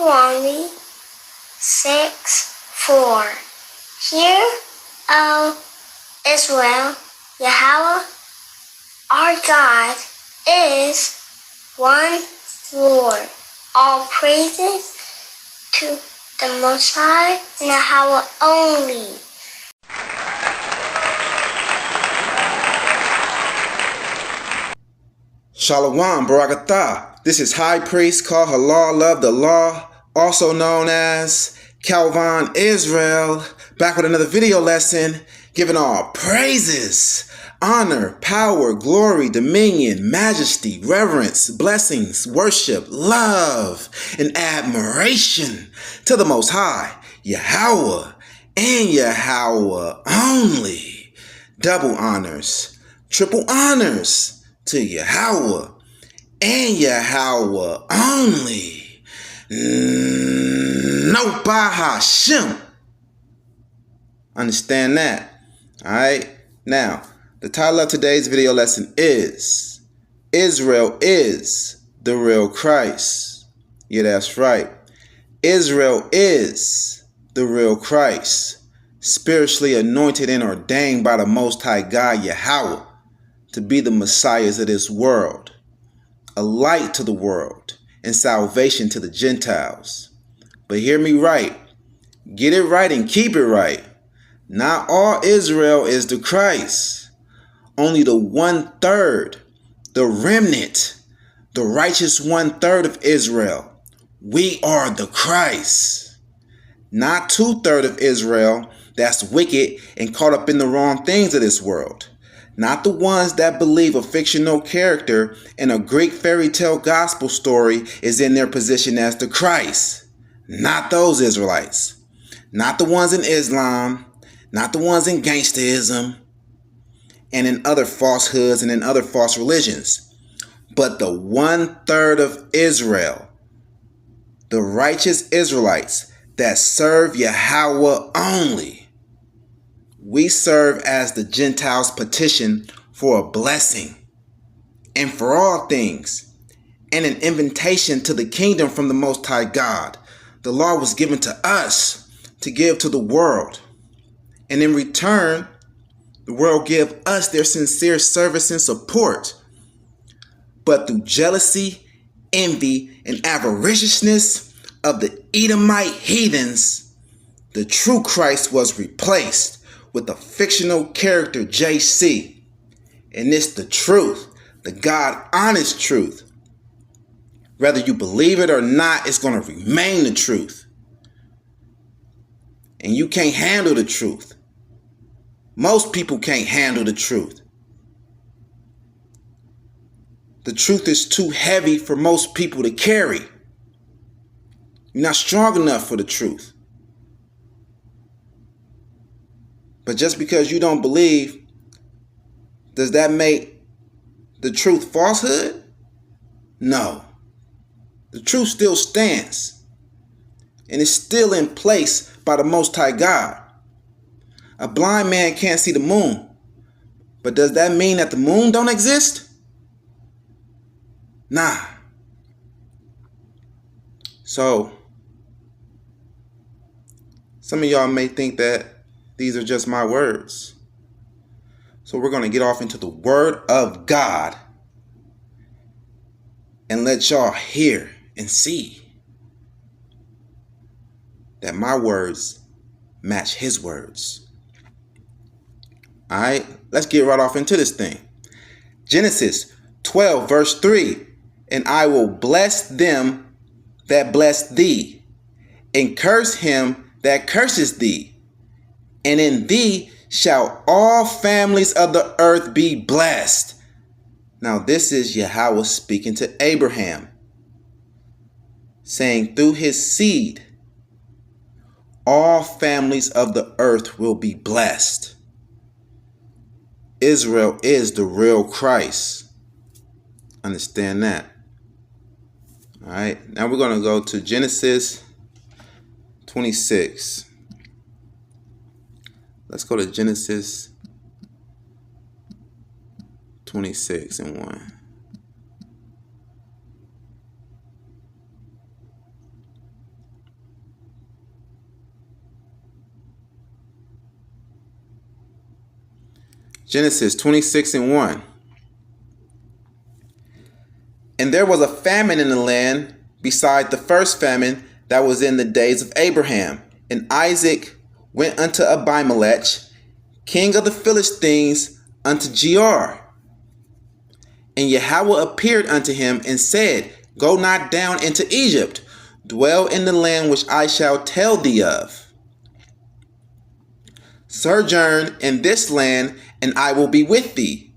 Deuteronomy 6:4. Hear, O Israel, Yahweh our God is one Lord. All praises to the Most High, Yahweh only. Shalom, Barakatah. This is High Priest called Halal of the Law, also known as Calvin Israel, back with another video lesson, giving all praises, honor, power, glory, dominion, majesty, reverence, blessings, worship, love, and admiration to the Most High, Yahweh, and Yahweh only. Double honors, triple honors to Yahweh and Yahweh only. No Bahashem. Understand that? Alright? Now, the title of today's video lesson is Israel is the real Christ. Yeah, that's right. Israel is the real Christ, spiritually anointed and ordained by the Most High God Yahweh to be the messiahs of this world, a light to the world and salvation to the Gentiles. But hear me right, get it right and keep it right. Not all Israel is the Christ. Only the 1/3, the remnant, the righteous 1/3 of Israel. We are the Christ. Not 2/3 of Israel that's wicked and caught up in the wrong things of this world. Not the ones that believe a fictional character in a Greek fairy tale gospel story is in their position as the Christ. Not those Israelites. Not the ones in Islam. Not the ones in gangsterism and in other falsehoods and in other false religions. But the 1/3 of Israel, the righteous Israelites that serve Yahweh only. We serve as the Gentiles' petition for a blessing and for all things, and an invitation to the kingdom from the Most High God. The law was given to us to give to the world, and in return, the world give us their sincere service and support. But through jealousy, envy, and avariciousness of the Edomite heathens, the true Christ was replaced with a fictional character, JC. And it's the truth, the God-honest truth. Whether you believe it or not, it's going to remain the truth. And you can't handle the truth. Most people can't handle the truth. The truth is too heavy for most people to carry. You're not strong enough for the truth. But just because you don't believe, does that make the truth falsehood? No. The truth still stands. And is still in place by the Most High God. A blind man can't see the moon. But does that mean that the moon don't exist? Nah. So, some of y'all may think that these are just my words. So we're going to get off into the Word of God and let y'all hear and see that my words match His words. All right, let's get right off into this thing. Genesis 12 verse 3. And I will bless them that bless thee, and curse him that curses thee. And in thee shall all families of the earth be blessed. Now this is Yahweh speaking to Abraham, saying through his seed, all families of the earth will be blessed. Israel is the real Christ. Understand that. All right, now we're going to go to Genesis 26. Let's go to Genesis 26 and 1. Genesis 26:1. And there was a famine in the land beside the first famine that was in the days of Abraham. And Isaac went unto Abimelech, king of the Philistines, unto Gerar. And Yahweh appeared unto him and said, Go not down into Egypt, dwell in the land which I shall tell thee of. Sojourn in this land, and I will be with thee,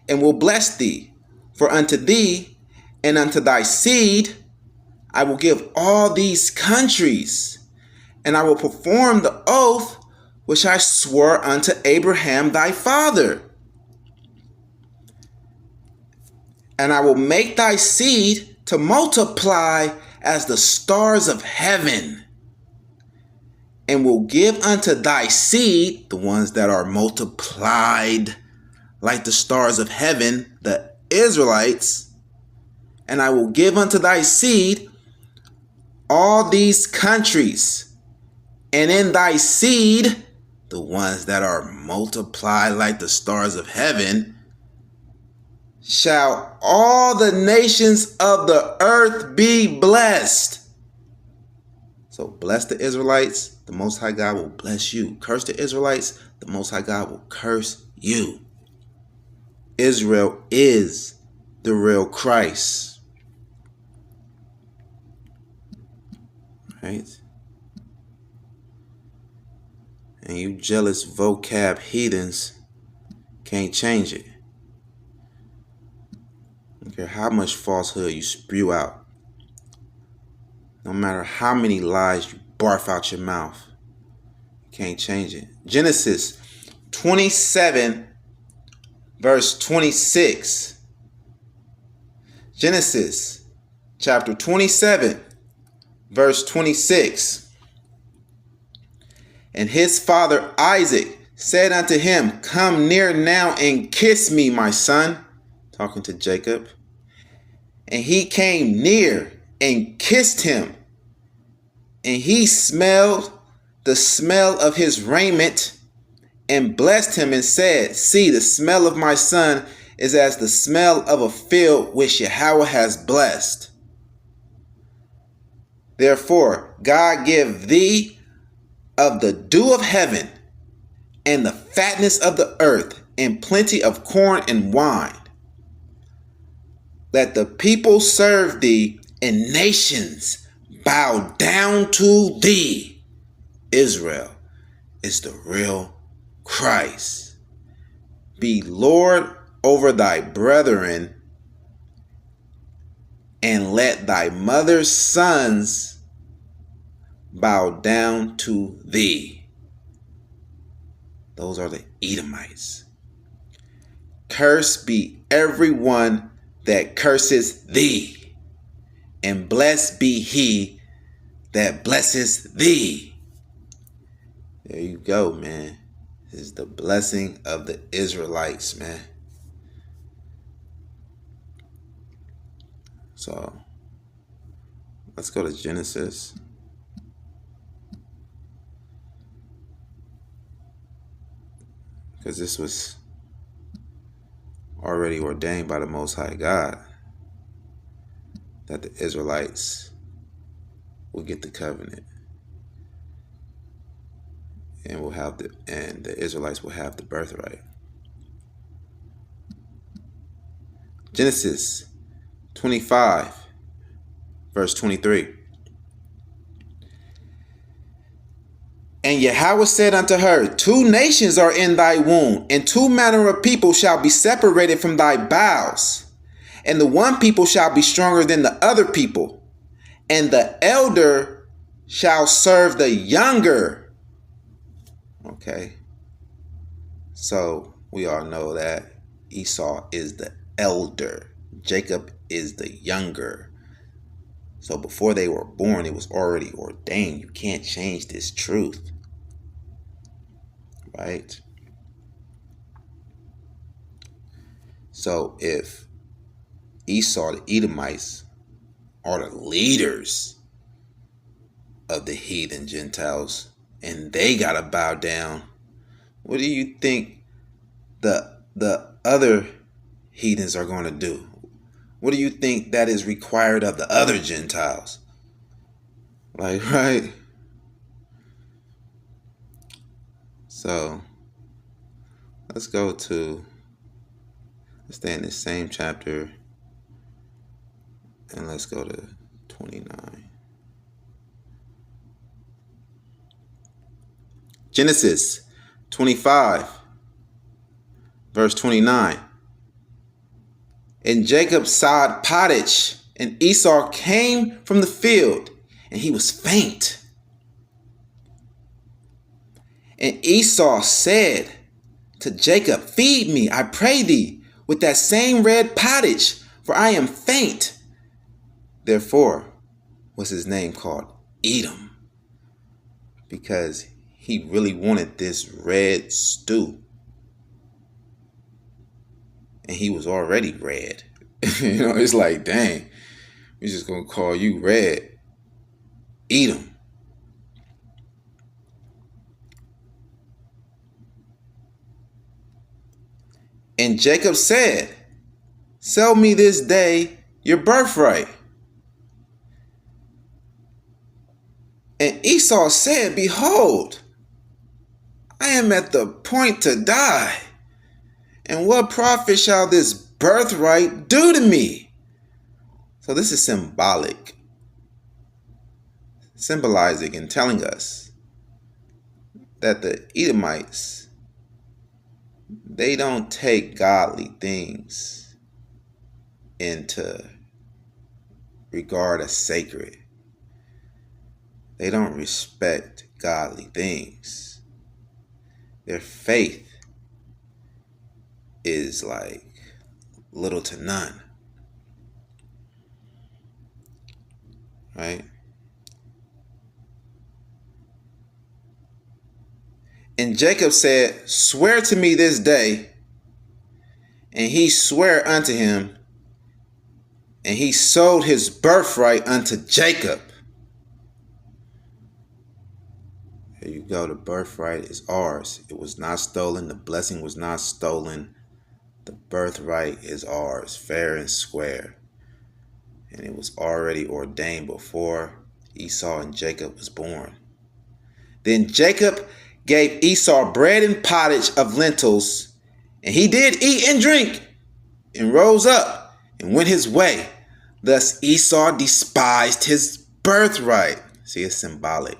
and will bless thee. For unto thee and unto thy seed I will give all these countries, and I will perform the oath which I swore unto Abraham thy father. And I will make thy seed to multiply as the stars of heaven, and will give unto thy seed, the ones that are multiplied like the stars of heaven, the Israelites, and I will give unto thy seed all these countries, and in thy seed, the ones that are multiplied like the stars of heaven, shall all the nations of the earth be blessed. So bless the Israelites, the Most High God will bless you. Curse the Israelites, the Most High God will curse you. Israel is the real Christ. Right? And you jealous vocab heathens can't change it. I don't care how much falsehood you spew out. No matter how many lies you barf out your mouth, you can't change it. Genesis 27, verse 26. Genesis chapter 27, verse 26. And his father Isaac said unto him, Come near now and kiss me, my son. Talking to Jacob. And he came near and kissed him. And he smelled the smell of his raiment and blessed him and said, See, the smell of my son is as the smell of a field which Yahweh has blessed. Therefore, God give thee of the dew of heaven and the fatness of the earth and plenty of corn and wine. Let the people serve thee and nations bow down to thee. Israel is the real Christ. Be Lord over thy brethren, and let thy mother's sons bow down to thee. Those are the Edomites. Cursed be everyone that curses thee, and blessed be he that blesses thee. There you go, man. This is the blessing of the Israelites, man. So, let's go to Genesis. Because this was already ordained by the Most High God that the Israelites will get the covenant. And the Israelites will have the birthright. Genesis 25, verse 23. And Yahweh said unto her, 2 nations are in thy womb, and 2 manner of people shall be separated from thy bowels. And the one people shall be stronger than the other people, and the elder shall serve the younger. Okay. So we all know that Esau is the elder. Jacob is the younger. So before they were born, it was already ordained. You can't change this truth. Right? So if Esau, the Edomites, are the leaders of the heathen Gentiles, and they gotta bow down, what do you think the other heathens are going to do? What do you think that is required of the other Gentiles? Like, right? So let's stay in this same chapter and let's go to 29. Genesis 25, verse 29. And Jacob sowed pottage, and Esau came from the field, and he was faint. And Esau said to Jacob, feed me, I pray thee, with that same red pottage, for I am faint. Therefore was his name called Edom, because he really wanted this red stew. And he was already red. It's like, dang, we're just going to call you red. Edom. And Jacob said, sell me this day your birthright. And Esau said, behold, I am at the point to die. And what profit shall this birthright do to me? So this is symbolizing and telling us that the Edomites, they don't take godly things into regard as sacred. They don't respect godly things. Their faith is like little to none. Right? And Jacob said, swear to me this day. And he sware unto him, and he sold his birthright unto Jacob. There you go. The birthright is ours. It was not stolen. The blessing was not stolen. The birthright is ours, fair and square. And it was already ordained before Esau and Jacob was born. Then Jacob gave Esau bread and pottage of lentils, and he did eat and drink, and rose up and went his way. Thus Esau despised his birthright. See, it's symbolic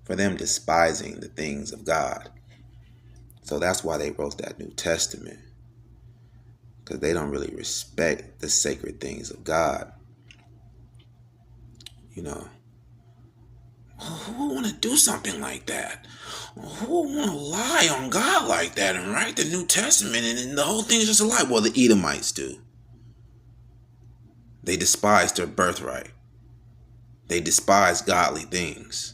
for them despising the things of God. So that's why they wrote that New Testament, because they don't really respect the sacred things of God. Who would want to do something like that? Who would want to lie on God like that and write the New Testament and the whole thing is just a lie? Well, the Edomites do. They despise their birthright. They despise godly things.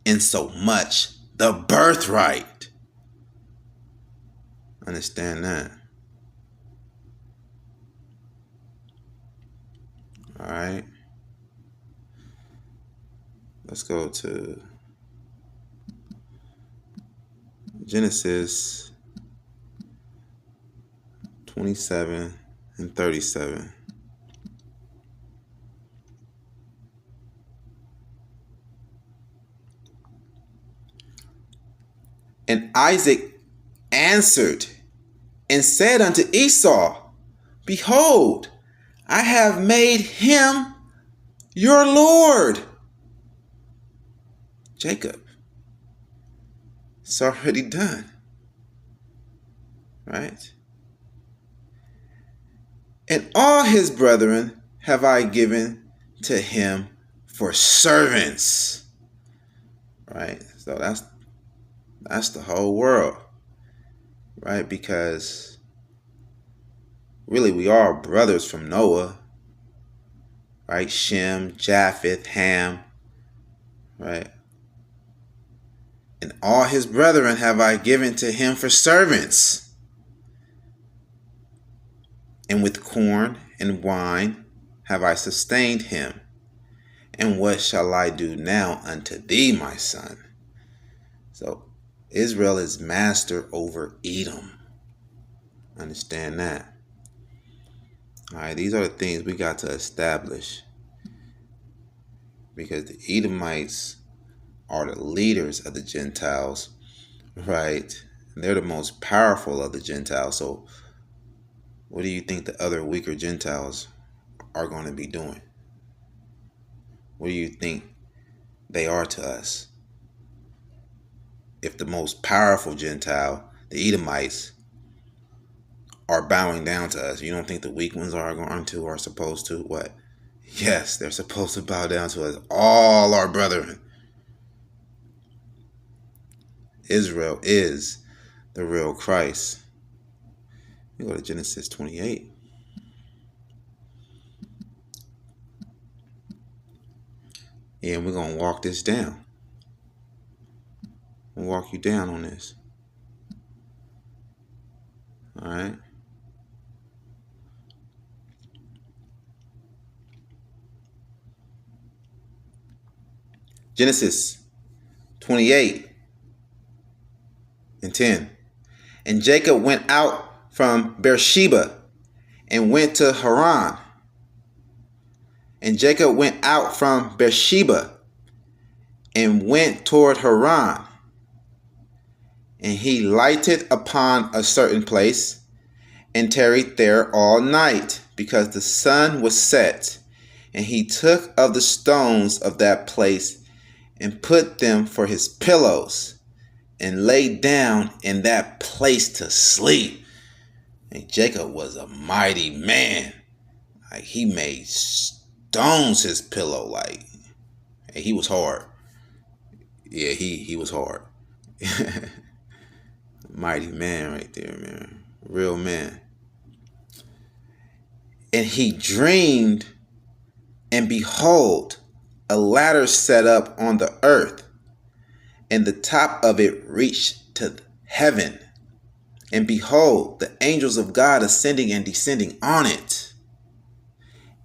And so much the birthright. Understand that. All right. Let's go to Genesis 27 and 37. And Isaac answered and said unto Esau, behold, I have made him your Lord. Jacob, it's already done. Right? And all his brethren have I given to him for servants. Right? So that's the whole world. Right? Because really we are brothers from Noah. Right? Shem, Japheth, Ham. Right? And all his brethren have I given to him for servants. And with corn and wine have I sustained him. And what shall I do now unto thee, my son? So Israel is master over Edom. Understand that. All right, these are the things we got to establish, because the Edomites are the leaders of the Gentiles, right? They're the most powerful of the Gentiles. So what do you think the other weaker Gentiles are going to be doing? What do you think they are to us? If the most powerful Gentile, the Edomites, are bowing down to us, you don't think the weak ones are supposed to what? Yes, they're supposed to bow down to us, all our brethren. Israel is the real Christ. We go to Genesis 28. And we're going to walk this down. We'll walk you down on this. All right. Genesis 28 and 10. And Jacob went out from Beersheba and went to Haran. And Jacob went out from Beersheba and went toward Haran. And he lighted upon a certain place and tarried there all night, because the sun was set. And he took of the stones of that place and put them for his pillows, and lay down in that place to sleep. And Jacob was a mighty man. Like, he made stones his pillow. Like, he was hard. Yeah, he was hard. Mighty man right there, man. Real man. And he dreamed, and behold, a ladder set up on the earth, and the top of it reached to heaven. And behold, the angels of God ascending and descending on it.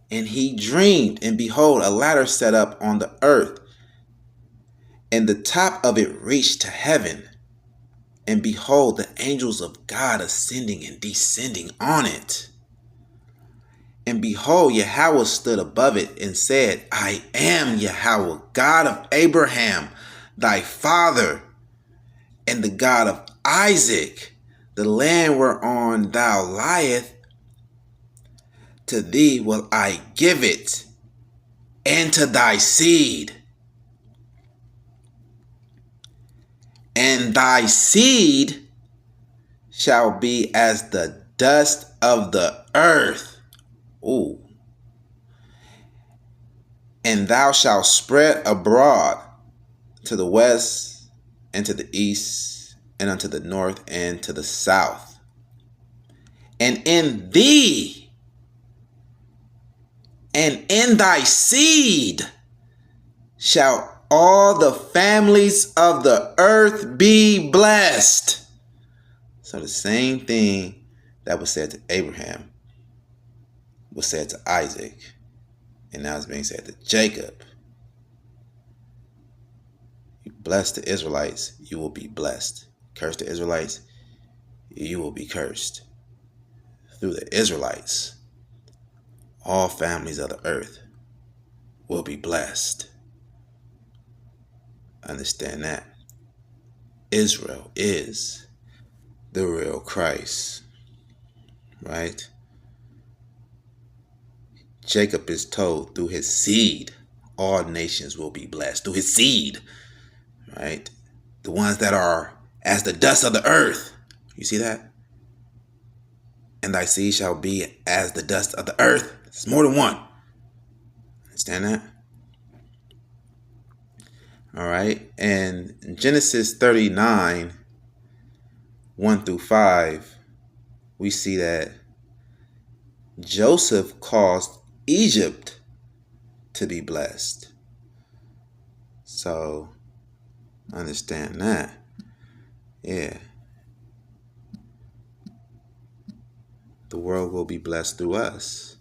And he dreamed, and behold, a ladder set up on the earth, and the top of it reached to heaven. And behold, the angels of God ascending and descending on it. And behold, Yahweh stood above it and said, I am Yahweh, God of Abraham, thy father, and the God of Isaac. The land whereon thou liest, to thee will I give it, and to thy seed. And thy seed shall be as the dust of the earth. Ooh. And thou shalt spread abroad to the west and to the east and unto the north and to the south. And in thee and in thy seed shall all the families of the earth be blessed. So the same thing that was said to Abraham was said to Isaac, and now it's being said to Jacob. You bless the Israelites, you will be blessed. Curse the Israelites, you will be cursed. Through the Israelites, all families of the earth will be blessed. Understand that. Israel is the real Christ, right? Jacob is told through his seed, all nations will be blessed. Through his seed, right? The ones that are as the dust of the earth. You see that? And thy seed shall be as the dust of the earth. It's more than one. Understand that? All right. And in Genesis 39, 1 through 5, we see that Joseph caused Egypt to be blessed. So, understand that. Yeah. The world will be blessed through us.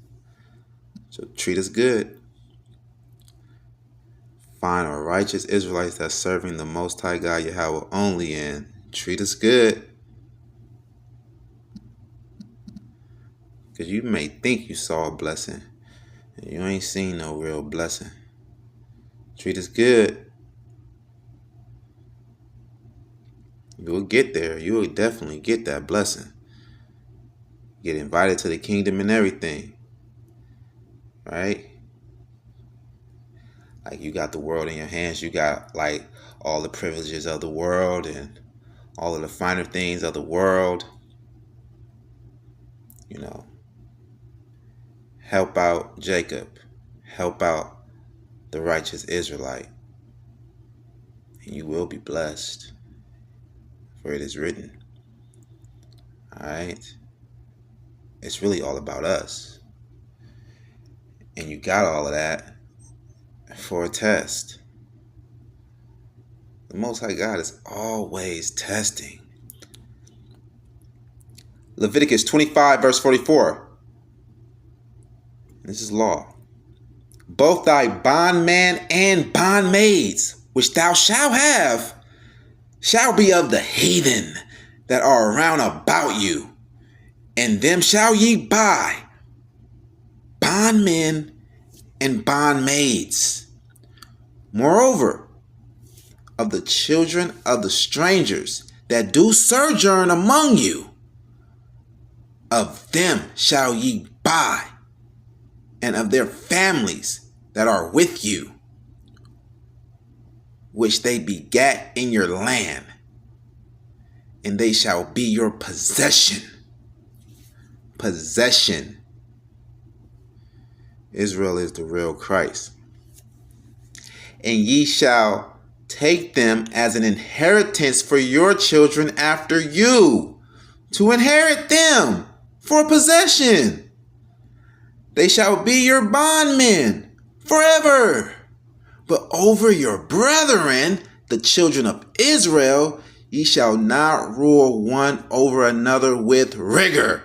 So treat us good. Find our righteous Israelites that's serving the Most High God Yahweh only in Treat us good. Because you may think you saw a blessing. And you ain't seen no real blessing. Treat us good. You will get there. You will definitely get that blessing. Get invited to the kingdom and everything. Right? Like you got the world in your hands. You got like all the privileges of the world and all of the finer things of the world. You know, help out Jacob. Help out the righteous Israelite. And you will be blessed. For it is written. Alright? It's really all about us. And you got all of that for a test. The Most High God is always testing. Leviticus 25 verse 44. This is law. Both thy bondman and bondmaids, which thou shalt have, shall be of the heathen that are around about you, and them shall ye buy, bondmen and bondmaids. Moreover, of the children of the strangers that do sojourn among you, of them shall ye buy, and of their families that are with you, which they begat in your land, and they shall be your possession. Possession. Israel is the real Christ. And ye shall take them as an inheritance for your children after you, to inherit them for possession. They shall be your bondmen forever. But over your brethren, the children of Israel, ye shall not rule one over another with rigor.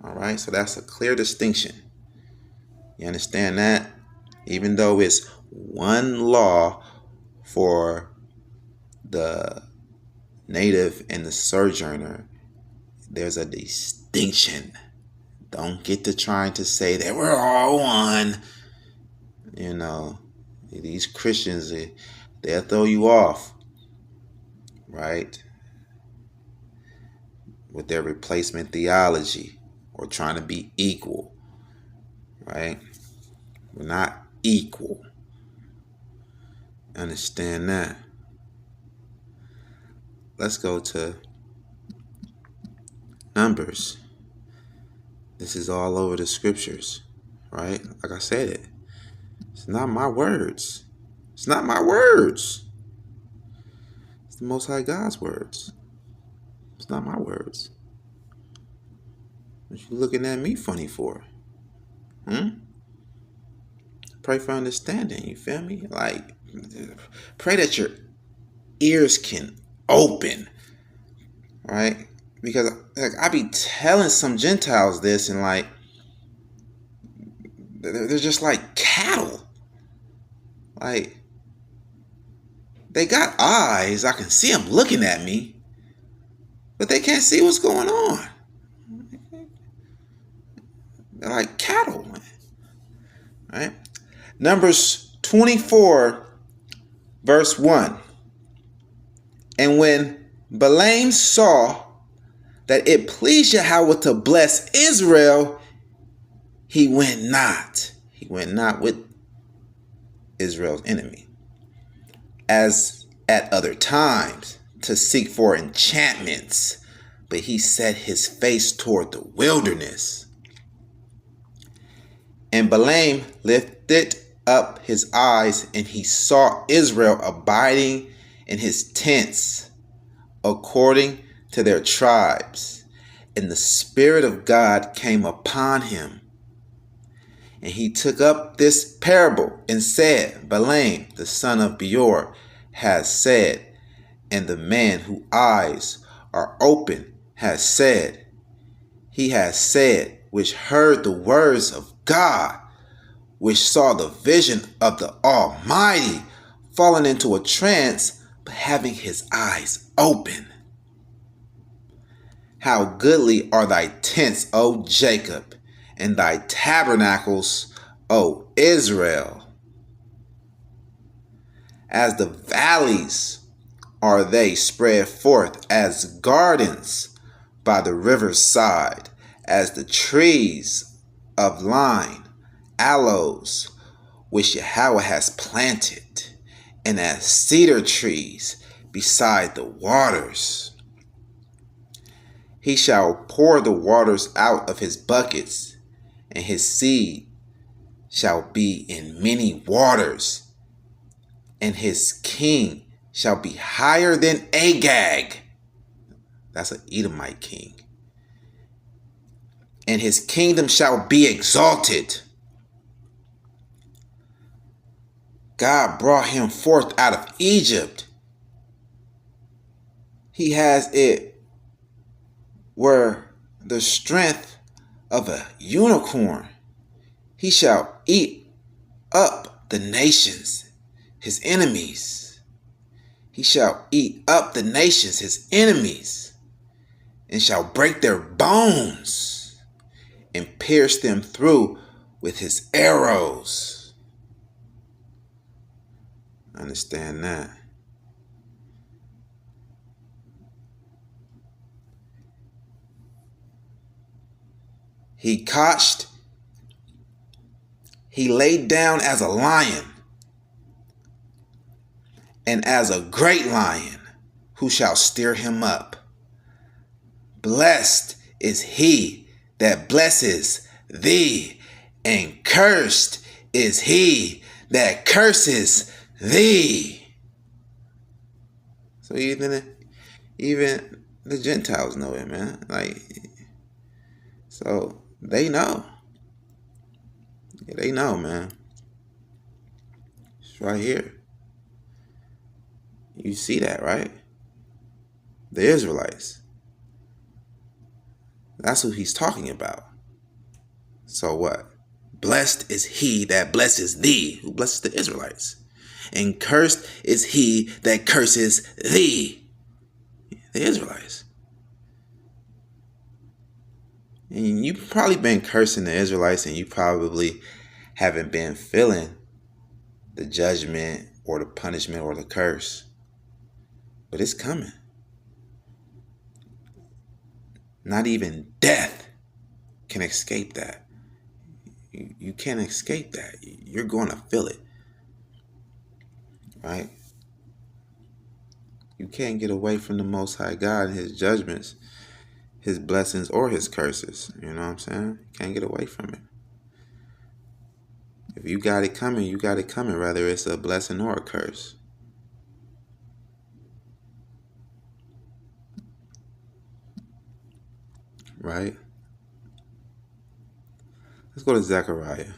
All right, so that's a clear distinction. You understand that? Even though it's one law for the native and the sojourner, there's a distinction. Don't get to trying to say that we're all one. You know, these Christians, they'll throw you off, right? With their replacement theology or trying to be equal, right? We're not equal. Understand that. Let's go to Numbers. This is all over the scriptures, right? Like I said, it's not my words. It's not my words. It's the Most High God's words. It's not my words. What you looking at me funny for? Pray for understanding, you feel me? Like, pray that your ears can open, right? Because like I be telling some Gentiles this, and like they're just like cattle. Like they got eyes, I can see them looking at me, but they can't see what's going on. They're like cattle, right? Numbers 24 verse 1. And when Balaam saw that it pleased Yahweh to bless Israel, he went not. He went not with Israel's enemy, as at other times, to seek for enchantments, but he set his face toward the wilderness. And Balaam lifted up his eyes, and he saw Israel abiding in his tents, according to their tribes. And the Spirit of God came upon him. And he took up this parable and said, Balaam, the son of Beor, has said, and the man whose eyes are open has said, he has said, which heard the words of God, which saw the vision of the Almighty, fallen into a trance but having his eyes open. How goodly are thy tents, O Jacob, and thy tabernacles, O Israel. As the valleys are they spread forth as gardens by the river's side, as the trees of line, aloes, which Yahweh has planted, and as cedar trees beside the waters. He shall pour the waters out of his buckets, and his seed shall be in many waters, and his king shall be higher than Agag. That's an Edomite king. And his kingdom shall be exalted. God brought him forth out of Egypt. He has it where the strength of a unicorn. He shall eat up the nations, his enemies. He shall eat up the nations, his enemies, and shall break their bones and pierce them through with his arrows. Understand that. He couched, he laid down as a lion, and as a great lion, who shall stir him up? Blessed is he that blesses thee, and cursed is he that curses thee. So even the Gentiles know it, man. So they know. Yeah, they know, man. It's right here. You see that, right? The Israelites. That's who he's talking about. So what? Blessed is he that blesses thee, who blesses the Israelites. And cursed is he that curses thee, the Israelites. And you've probably been cursing the Israelites, and you probably haven't been feeling the judgment or the punishment or the curse. But it's coming. Not even death can escape that. You can't escape that. You're going to feel it. Right? You can't get away from the Most High God and his judgments, his blessings, or his curses. You know what I'm saying? You can't get away from it. If you got it coming, you got it coming, whether it's a blessing or a curse. Right? Let's go to Zechariah.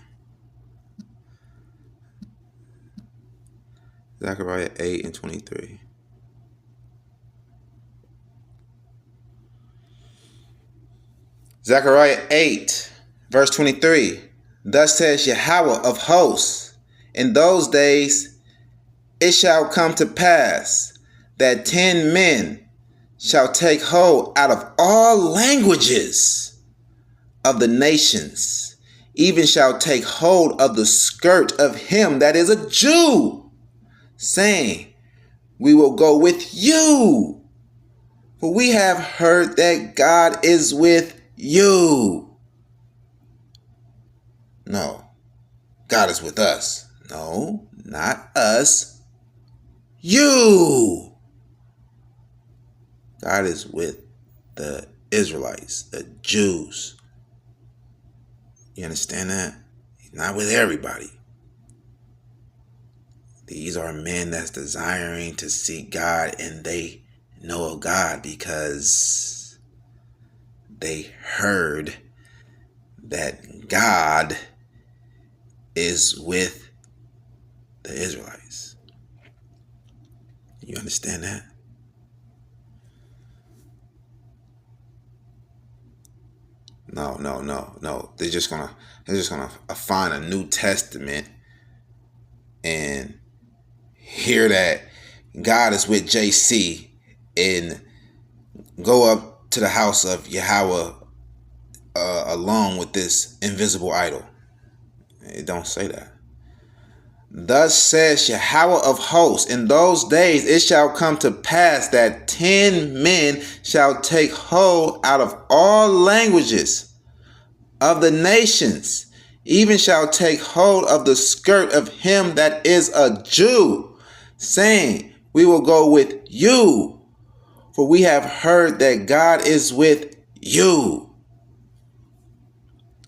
Zechariah 8 and 23. Zechariah 8, verse 23. Thus says Yahweh of hosts, in those days it shall come to pass that 10 men shall take hold out of all languages of the nations, even shall take hold of the skirt of him that is a Jew, saying, we will go with you, for we have heard that God is with you. No, God is with us. No, not us. You. God is with the Israelites, the Jews. You understand that? He's not with everybody. These are men that's desiring to seek God, and they know of God because they heard that God is with the Israelites. You understand that? No. They're just gonna find a New Testament and hear that God is with JC and go up to the house of Yahweh along with this invisible idol. It don't say that. Thus says Yahweh of hosts, in those days it shall come to pass that 10 men shall take hold out of all languages of the nations, even shall take hold of the skirt of him that is a Jew, saying, we will go with you, for we have heard that God is with you.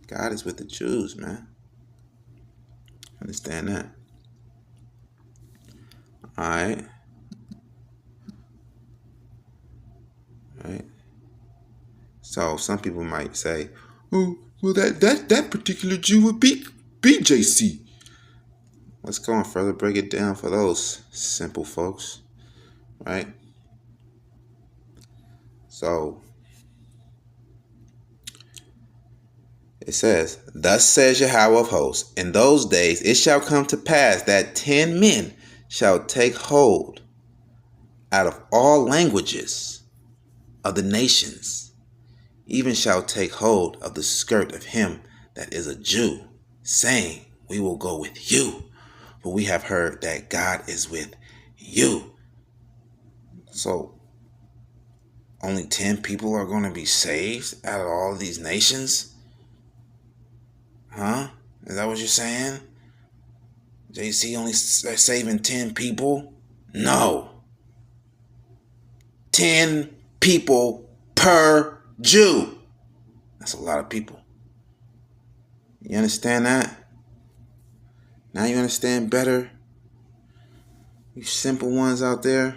God is with the Jews, man. Understand that. All right. Right. So some people might say, "Oh, well, that particular Jew would be JC." Let's go and further break it down for those simple folks, right? So it says, "Thus says Yahweh of hosts, in those days it shall come to pass that 10 men shall take hold out of all languages of the nations, even shall take hold of the skirt of him that is a Jew, saying, we will go with you, for we have heard that God is with you." So only 10 people are going to be saved out of all of these nations? Huh? Is that what you're saying? JC only saving 10 people? No. 10 people per Jew. That's a lot of people. You understand that? Now you understand better? You simple ones out there?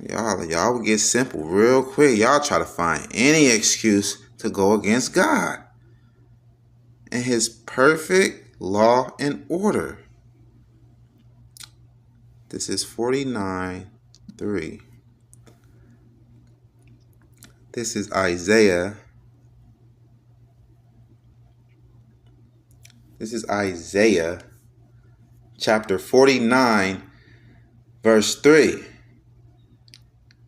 Y'all would get simple real quick. Y'all try to find any excuse to go against God and his perfect law and order. This is 49:3. This is Isaiah. This is Isaiah chapter 49, verse 3.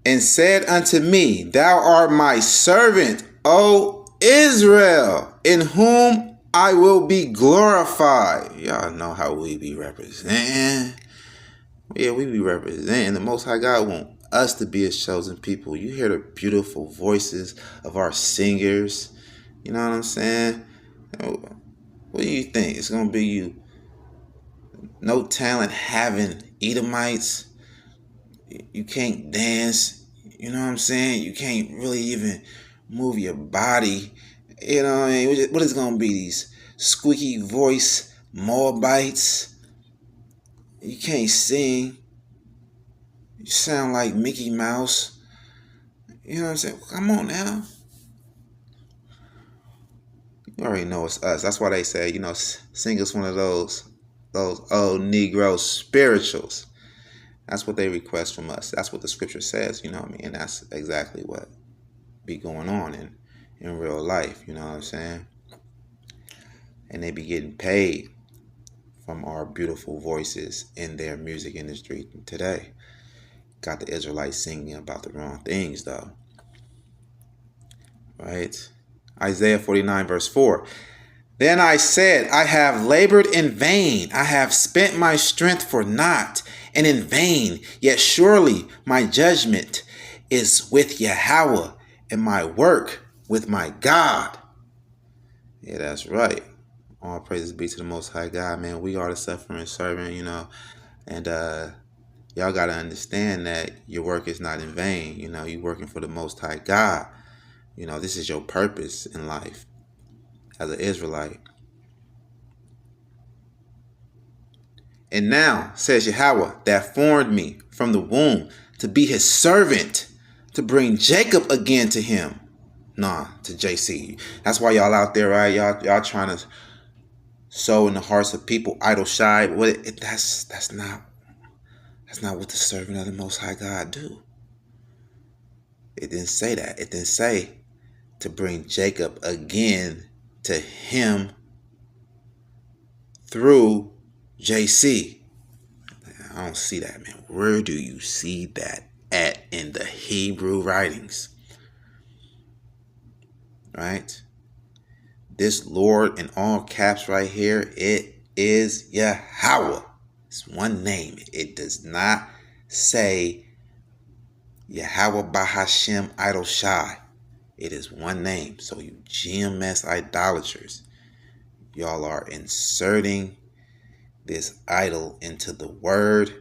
And said unto me, thou art my servant, O Israel, in whom I will be glorified. Y'all know how we be representing. Yeah, we be representing. The Most High God want us to be his chosen people. You hear the beautiful voices of our singers. You know what I'm saying? What do you think? It's going to be you no talent having Edomites? You can't dance. You know what I'm saying? You can't really even move your body. You know what I mean? What is going to be? These squeaky voice Moabites? You can't sing. You sound like Mickey Mouse. You know what I'm saying? Come on now. You already know it's us. That's why they say, sing us one of those old Negro spirituals. That's what they request from us. That's what the scripture says, you know what I mean? And that's exactly what be going on in real life, you know what I'm saying? And they be getting paid from our beautiful voices in their music industry today. Got the Israelites singing about the wrong things, though. Right? Isaiah 49, verse 4. Then I said, I have labored in vain. I have spent my strength for naught and in vain. Yet surely my judgment is with Yahweh and my work with my God. Yeah, that's right. All praises be to the Most High God, man. We are the suffering servant, and y'all got to understand that your work is not in vain. You're working for the Most High God. This is your purpose in life as an Israelite. And now, says Yahweh, that formed me from the womb to be his servant, to bring Jacob again to him. Nah, to JC. That's why y'all out there, right? Y'all trying to sow in the hearts of people idle shy. But that's not what the servant of the Most High God do. It didn't say that. It didn't say to bring Jacob again to him through JC. I don't see that, man. Where do you see that at in the Hebrew writings? Right? This Lord in all caps right here, it is Yahweh. It's one name. It does not say Yahweh Bahashem Idol Shai. It is one name. So you GMS idolaters, y'all are inserting this idol into the word.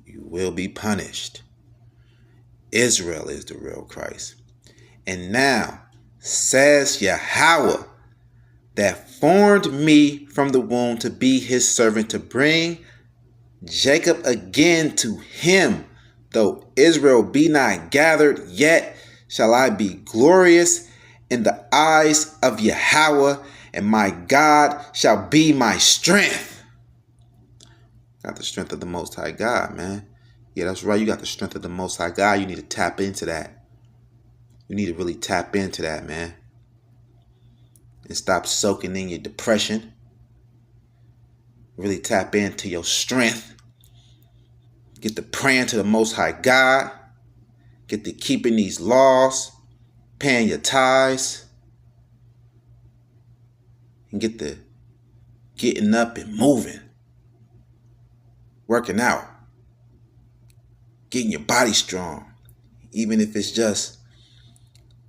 You will be punished. Israel is the real Christ. And now says Yahweh, that formed me from the womb to be his servant, to bring Jacob again to him. Though Israel be not gathered, yet shall I be glorious in the eyes of Yahweh, and my God shall be my strength. Got the strength of the Most High God, man. Yeah, that's right. You got the strength of the Most High God. You need to tap into that. You need to really tap into that, man. And stop soaking in your depression. Really tap into your strength. Get to praying to the Most High God. Get to keeping these laws. Paying your tithes. And get to getting up and moving. Working out. Getting your body strong. Even if it's just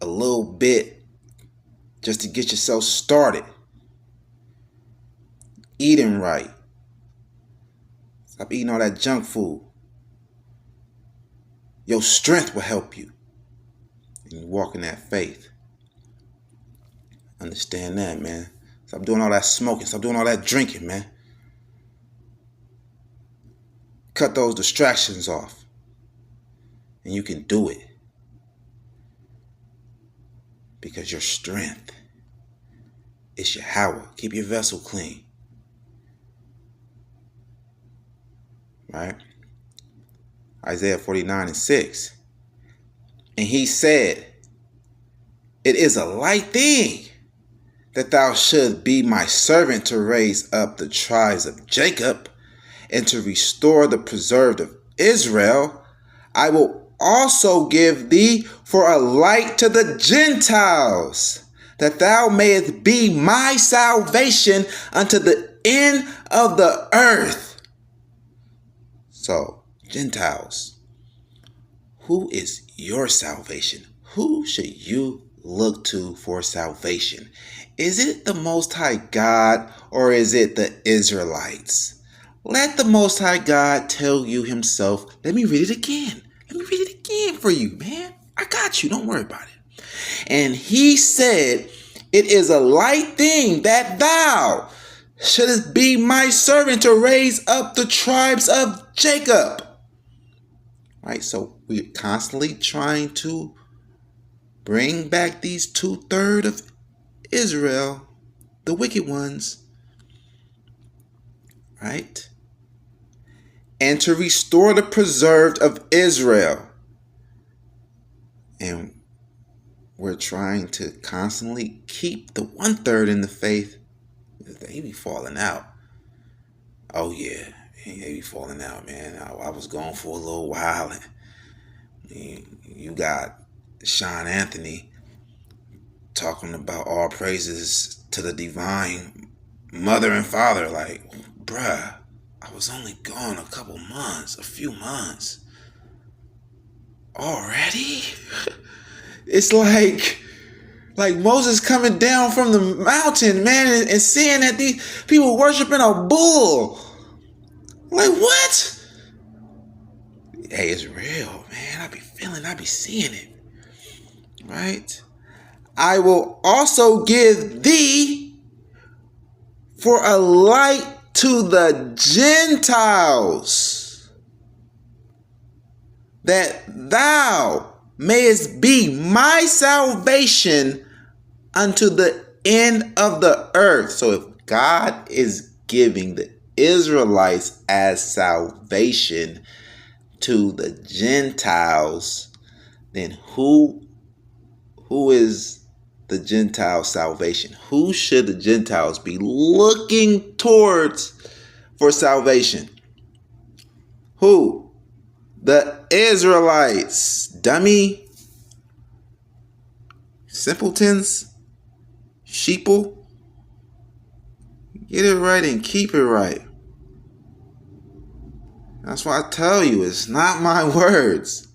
a little bit. Just to get yourself started. Eating right. Stop eating all that junk food. Your strength will help you. And you walk in that faith. Understand that, man. Stop doing all that smoking. Stop doing all that drinking, man. Cut those distractions off. And you can do it. Because your strength is Yahweh. Keep your vessel clean. Right? Isaiah 49:6. And he said, it is a light thing that thou shouldst be my servant to raise up the tribes of Jacob and to restore the preserved of Israel. I will also give thee for a light to the Gentiles, that thou mayest be my salvation unto the end of the earth. So, Gentiles, who is your salvation? Who should you look to for salvation? Is it the Most High God or is it the Israelites? Let the Most High God tell you himself. Let me read it again. Let me read it again for you, man. I got you. Don't worry about it. And he said, it is a light thing that thou shouldest be my servant to raise up the tribes of Jacob. Right? So we're constantly trying to bring back these 2/3 of Israel, the wicked ones. Right? And to restore the preserved of Israel. And we're trying to constantly keep the 1/3 in the faith. They be falling out. Oh yeah, they be falling out, man. I was gone for a little while. And you got Sean Anthony talking about all praises to the divine mother and father. Like, bruh, I was only gone a few months. Already? It's like Moses coming down from the mountain, man, and seeing that these people worshiping a bull. Like, what? Hey, it's real, man. I be seeing it. Right? I will also give thee for a light to the Gentiles, that thou mayest be my salvation unto the end of the earth. So if God is giving the Israelites as salvation to the Gentiles, then who is the Gentile salvation? Who should the Gentiles be looking towards for salvation? Who? The Israelites. Dummy. Simpletons. Sheeple. Get it right and keep it right. That's why I tell you, it's not my words.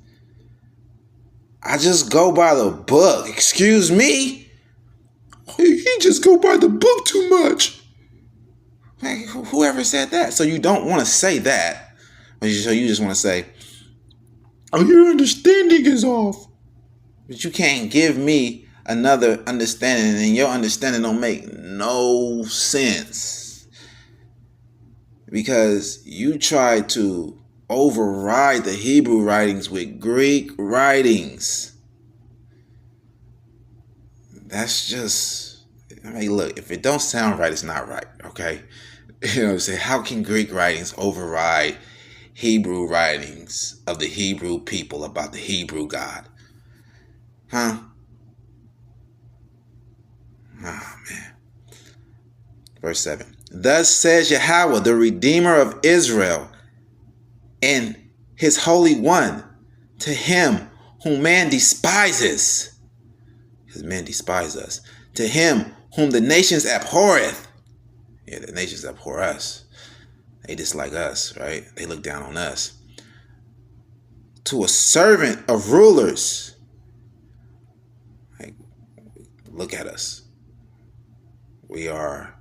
I just go by the book. Excuse me? He just go by the book too much. Hey, whoever said that? So you don't want to say that. So you just want to say, oh, your understanding is off. But you can't give me another understanding, and your understanding don't make no sense. Because you try to override the Hebrew writings with Greek writings. That's just, I mean, look, if it don't sound right, it's not right, okay? You know what I'm saying? How can Greek writings override Hebrew writings of the Hebrew people about the Hebrew God? Huh? Oh, man. Verse 7. Thus says Yahweh, the Redeemer of Israel, and his Holy One, to him whom man despises. Because men despise us. To him whom the nations abhorreth. Yeah, the nations abhor us. They dislike us, right? They look down on us. To a servant of rulers. Like, look at us. We are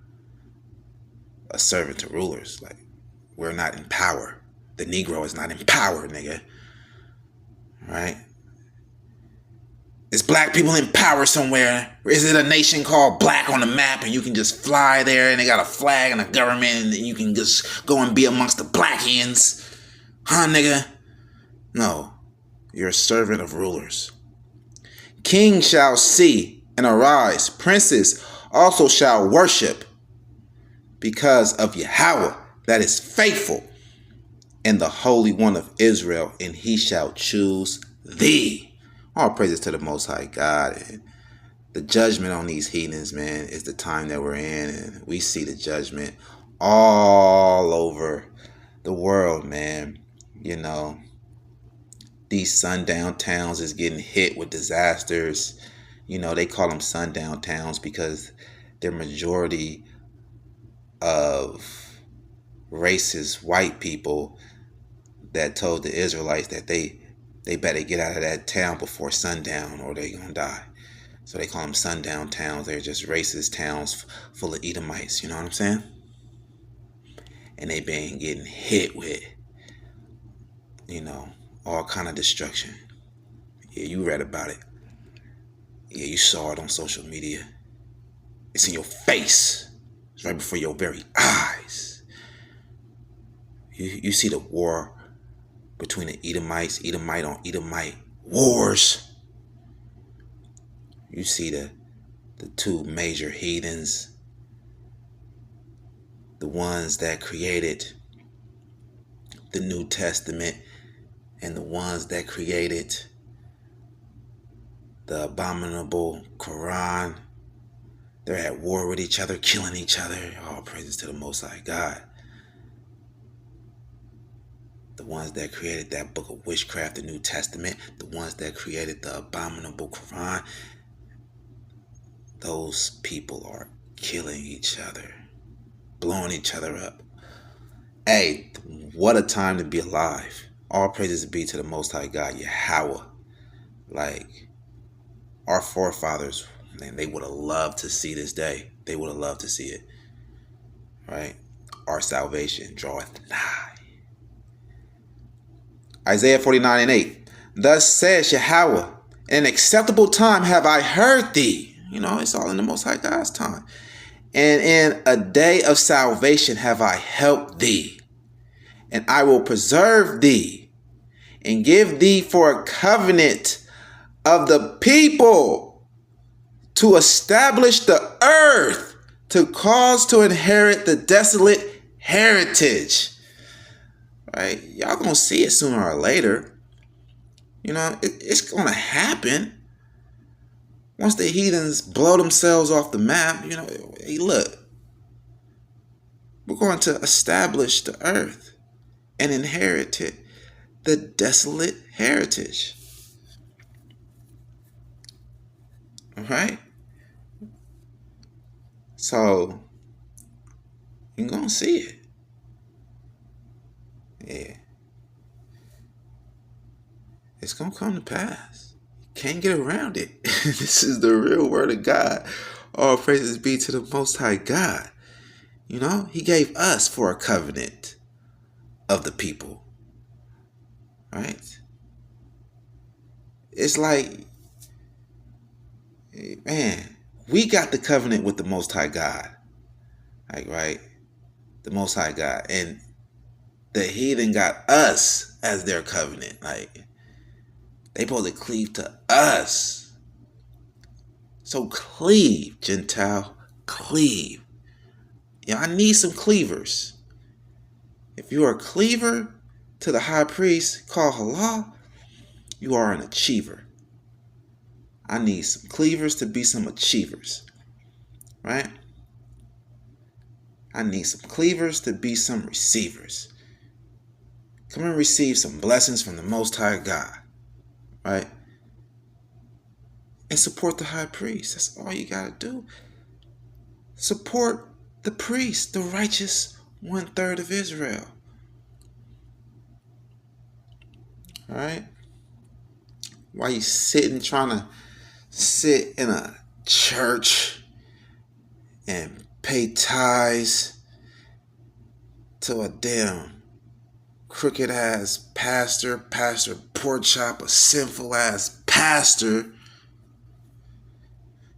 a servant to rulers. Like, we're not in power. The Negro is not in power, nigga. Right? Is black people in power somewhere? Or is it a nation called black on the map and you can just fly there and they got a flag and a government and you can just go and be amongst the blackians? Huh, nigga? No. You're a servant of rulers. Kings shall see and arise. Princes also shall worship because of Yahweh that is faithful and the Holy One of Israel, and he shall choose thee. All praises to the Most High God. And the judgment on these heathens, man, is the time that we're in. And we see the judgment all over the world, man. You know, these sundown towns is getting hit with disasters. You know, they call them sundown towns because they're majority of racist white people that told the Israelites that they better get out of that town before sundown or they gonna die. So they call them sundown towns. They're just racist towns full of Edomites, you know what I'm saying? And they been getting hit with, you know, all kind of destruction. Yeah, you read about it. Yeah, you saw it on social media. It's in your face. It's right before your very eyes. You see the war between the Edomites, Edomite on Edomite wars. You see the two major heathens, the ones that created the New Testament and the ones that created the abominable Quran. They're at war with each other, killing each other. All praises to the Most High God. The ones that created that book of witchcraft, the New Testament, the ones that created the abominable Quran, those people are killing each other, blowing each other up. Hey, what a time to be alive. All praises be to the Most High God, Yahweh. Like, our forefathers, man, they would have loved to see this day. They would have loved to see it. Right? Our salvation draweth nigh. Isaiah 49:8. Thus says Yahweh, in an acceptable time have I heard thee. You know, it's all in the Most High God's time. And in a day of salvation have I helped thee. And I will preserve thee and give thee for a covenant of the people to establish the earth, to cause to inherit the desolate heritage. Right? Y'all gonna see it sooner or later. You know, it's gonna happen. Once the heathens blow themselves off the map, you know, hey, look, we're going to establish the earth. and inherited the desolate heritage. All right? So you're going to see it. Yeah. It's going to come to pass. You can't get around it. This is the real word of God. All praises be to the Most High God. You know, He gave us for a covenant of the people. Right? It's like, man, we got the covenant with the Most High God. Like, right? The Most High God. And the heathen got us as their covenant. Like, they supposed to cleave to us. So cleave, Gentile. Cleave. Yeah, I need some cleavers. If you are a cleaver to the high priest called Halal, you are an achiever. I need some cleavers to be some achievers. Right? I need some cleavers to be some receivers. Come and receive some blessings from the Most High God. Right? And support the high priest. That's all you got to do. Support the priest, the righteous 1/3 of Israel. All right? Why you sitting trying to sit in a church and pay tithes to a damn crooked ass pastor pork chop, a sinful ass pastor,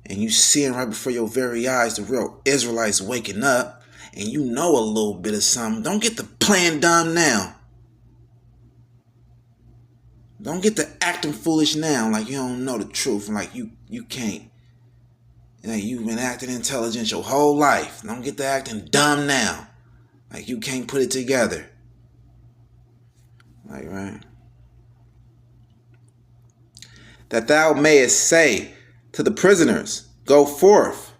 and you seeing right before your very eyes the real Israelites waking up, and you know a little bit of something. Don't get the playing dumb now. Don't get to acting foolish now, like you don't know the truth, and like you can't. Like you've been acting intelligent your whole life. Don't get to acting dumb now, like you can't put it together. Like, right? That thou mayest say to the prisoners, go forth.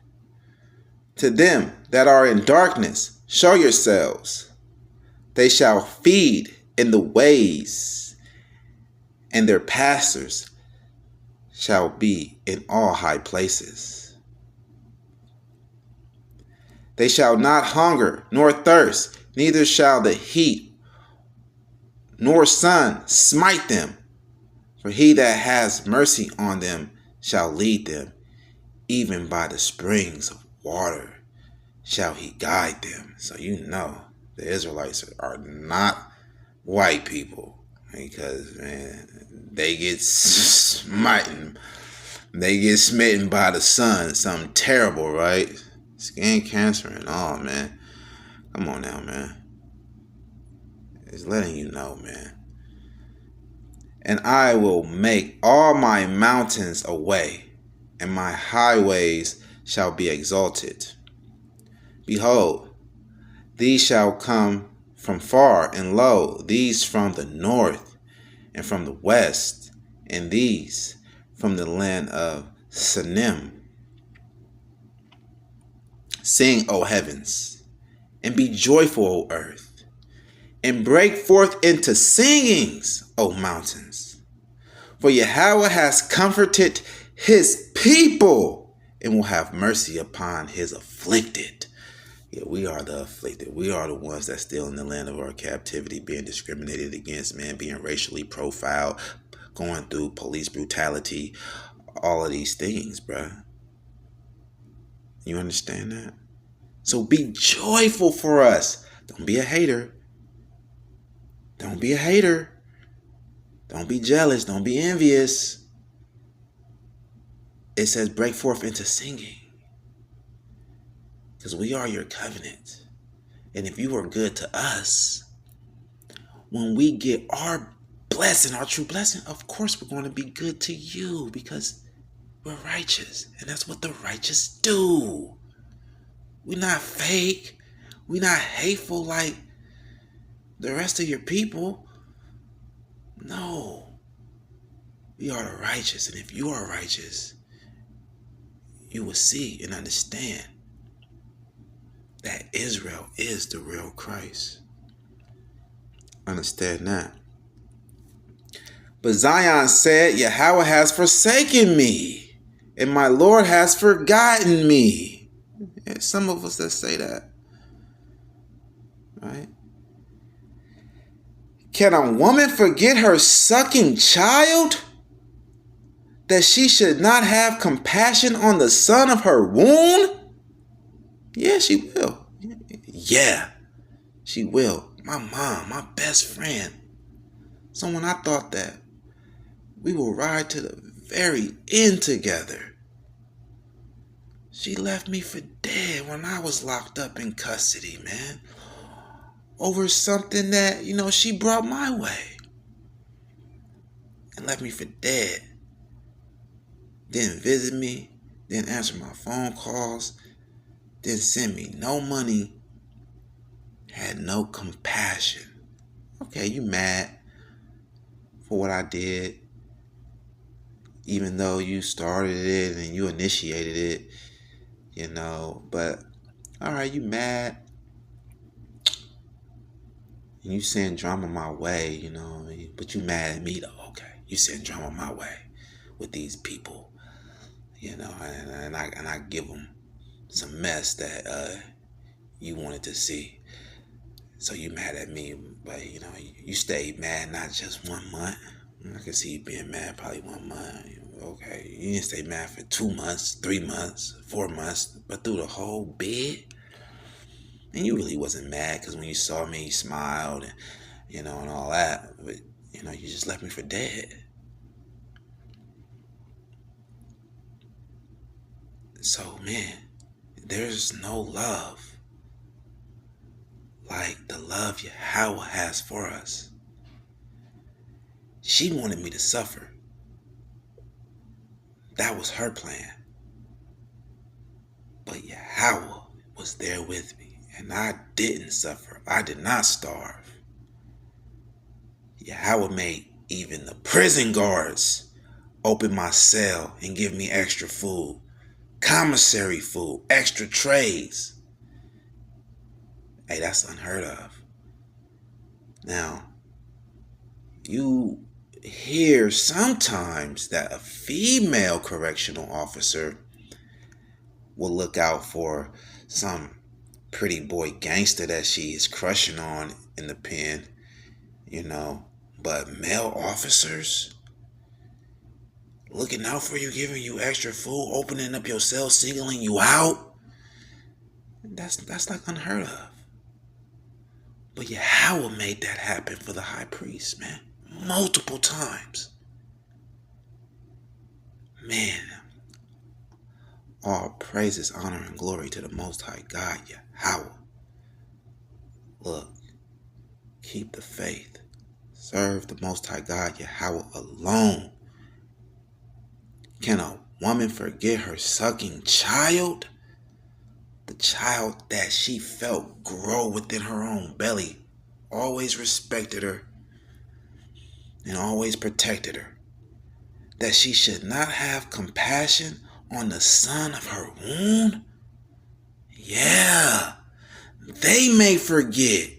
To them that are in darkness, show yourselves. They shall feed in the ways, and their pastors shall be in all high places. They shall not hunger nor thirst, neither shall the heat nor sun smite them. For he that has mercy on them shall lead them, even by the springs of water shall he guide them. So you know the Israelites are not white people, because man, they get smitten. They get smitten by the sun. Something terrible, right? Skin cancer and all, man. Come on now, man. It's letting you know, man. And I will make all my mountains a way, and my highways shall be exalted. Behold, these shall come from far, and lo, these from the north and from the west, and these from the land of Sinim. Sing, O heavens, and be joyful, O earth, and break forth into singings, O mountains. For Yahweh has comforted his people, and will have mercy upon his afflicted. Yeah, we are the afflicted. We are the ones that's still in the land of our captivity, being discriminated against, man, being racially profiled, going through police brutality, all of these things, bruh. You understand that? So be joyful for us. Don't be a hater. Don't be a hater. Don't be jealous. Don't be envious. It says break forth into singing, because we are your covenant. And if you are good to us, when we get our blessing, our true blessing, of course we're going to be good to you, because we're righteous. And that's what the righteous do. We're not fake. We're not hateful like the rest of your people. No. We are the righteous. And if you are righteous, you will see and understand that Israel is the real Christ. Understand that. But Zion said, Yahweh has forsaken me, and my Lord has forgotten me. And some of us that say that, right? Can a woman forget her sucking child, that she should not have compassion on the son of her womb? Yeah, she will. Yeah, she will. My mom, my best friend, someone I thought that we will ride to the very end together. She left me for dead when I was locked up in custody, man. Over something that, she brought my way. And left me for dead. Didn't visit me. Didn't answer my phone calls. Didn't send me no money. Had no compassion. Okay, you mad for what I did. Even though you started it and you initiated it. But alright, you mad. And you send drama my way, but you mad at me though. Okay, you send drama my way with these people, and I give them some mess that you wanted to see. So you mad at me, but you stayed mad not just 1 month. I can see you being mad probably 1 month. Okay, you didn't stay mad for 2 months, 3 months, 4 months, but through the whole bid. And you really wasn't mad because when you saw me, you smiled and and all that. But you just left me for dead. So man, there's no love like the love Yahweh has for us. She wanted me to suffer. That was her plan. But Yahweh was there with me, and I didn't suffer. I did not starve. Yahweh made even the prison guards open my cell and give me extra food, commissary food, extra trays. Hey, that's unheard of. Now, you hear sometimes that a female correctional officer will look out for some pretty boy gangster that she is crushing on in the pen, but male officers looking out for you, giving you extra food, opening up your cell, singling you out, that's like unheard of. But Yahweh made that happen for the high priest, man. Multiple times. Man, all praises, honor, and glory to the Most High God, Yahweh. Look, keep the faith. Serve the Most High God, Yahweh alone. Can a woman forget her sucking child? The child that she felt grow within her own belly, always respected her and always protected her. That she should not have compassion on the son of her womb? Yeah, they may forget,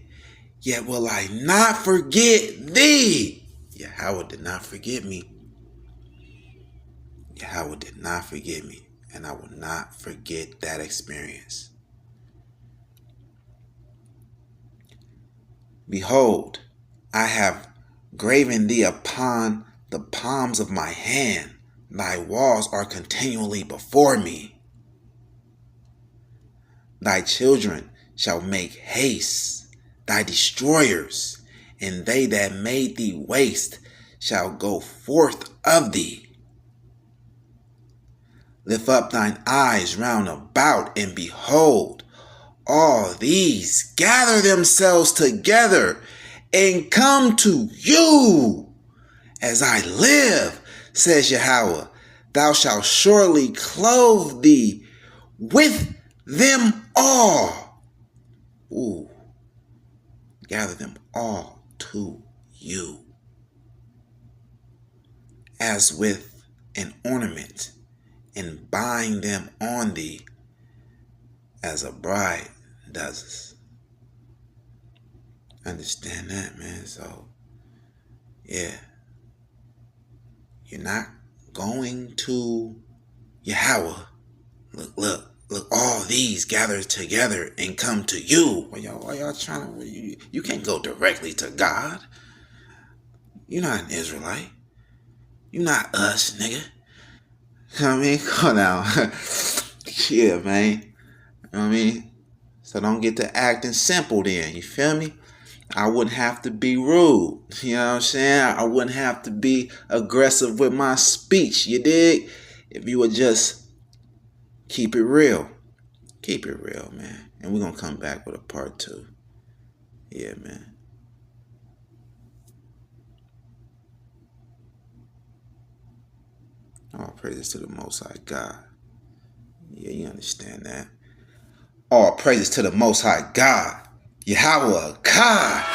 yet will I not forget thee. Yahweh did not forget me. Yahweh did not forget me, and I will not forget that experience. Behold, I have graven thee upon the palms of my hand. Thy walls are continually before me. Thy children shall make haste, thy destroyers, and they that made thee waste shall go forth of thee. Lift up thine eyes round about, and behold, all these gather themselves together and come to you. As I live, says Yahweh, thou shalt surely clothe thee with them all. Ooh, gather them all to you. As with an ornament, and bind them on thee as a bride does. Understand that, man. So, yeah. You're not going to Yahweh. Look, all these gather together and come to you. Why y'all trying to, you can't go directly to God. You're not an Israelite. You're not us, nigga. You know what I mean? Come on now. Yeah, man. You know what I mean? So don't get to acting simple then. You feel me? I wouldn't have to be rude. You know what I'm saying? I wouldn't have to be aggressive with my speech. You dig? If you would just keep it real. Keep it real, man. And we're going to come back with a part 2. Yeah, man. All praises to the Most High God. Yeah, you understand that. All praises to the Most High God. Yahweh God.